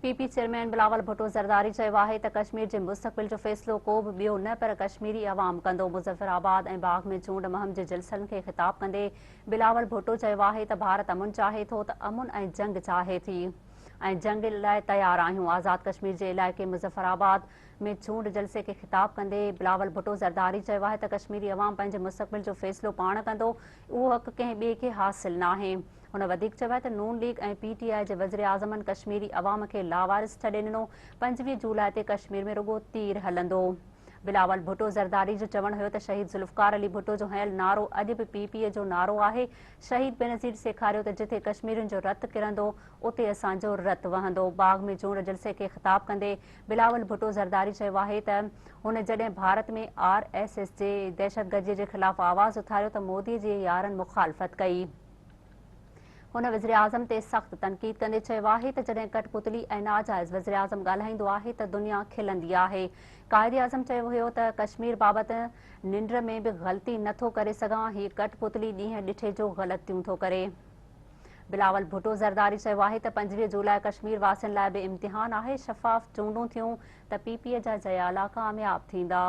PP chairman Bilawal Bhutto Zardari चयो आहे त कश्मीर जे मुस्तक़बिल जो फ़ैसिलो को बि ॿियो न पर कश्मीरी अवाम कंदो। मुज़फ़राबाद ऐं बाग में चूंड मुहिम जे जलसनि खे ख़िताब कंदे बिलावल भुट्टो चयो आहे त भारत अमुन चाहे थो त अमुन ऐं जंग चाहे थी ऐं जंग लाइ तयारु आहियूं। आज़ाद कश्मीर जे इलाइक़े मुज़फ़राबाद में चूंड जलसे खे ख़िताब कंदे बिलावल भुट्टो ज़रदारी चयो आहे त कश्मीरी अवाम पंहिंजे मुस्तक़बिल जो फ़ैसिलो पाण कंदो, उहो हक़ कंहिं ॿिए खे हासिल नाहे। हुन वधीक चयो आहे त नून लीग ऐं PTI जे वज़ीर आज़मनि कश्मीरी अवाम खे लावारिस छॾे ॾिनो। 25 जुलाई ते कश्मीर में रुगो तीर हलंदो। बिलावल भुट्टो ज़रदारी जो चवणु हुयो त शहीद ज़ुल्फ़कार अली भुट्टो जो हयल नारो अॼु बि PPA जो नारो आहे। शहीद बेनज़ीर सेखारियो त जिथे कश्मीरियुनि जो रतु किरंदो उते असांजो रतु वहंदो। बाग में चूंड जलसे खे ख़िताब कंदे बिलावल भुट्टो ज़रदारी चयो आहे त हुन जॾहिं भारत में RSS जे दहशतगर्दीअ जे ख़िलाफ़ आवाज़ उथारियो त मोदीअ जे यारनि मुख़ालफ़त कई। हुन वज़ीर आज़म ते सख़्त तनक़ीद कंदे चयो आहे त जॾहिं कठपुतली ऐं नाजाइज़ वज़ीर आज़म ॻाल्हाईंदो आहे त दुनिया खिलंदी आहे। कायदे आज़म चयो हुयो त कश्मीर बाबति निंड में बि ग़लती नथो करे सघां, हीअ कठपुतली ॾींहं ॾिठे जो ग़लतियूं थो करे। बिलावल भुट्टो ज़रदारी चयो आहे त 25 जुलाई कश्मीर वासियुनि लाइ बि इम्तिहान आहे। शफ़ाफ़ चूंडूं थियूं त PPA जा जयाला कामयाब थींदा।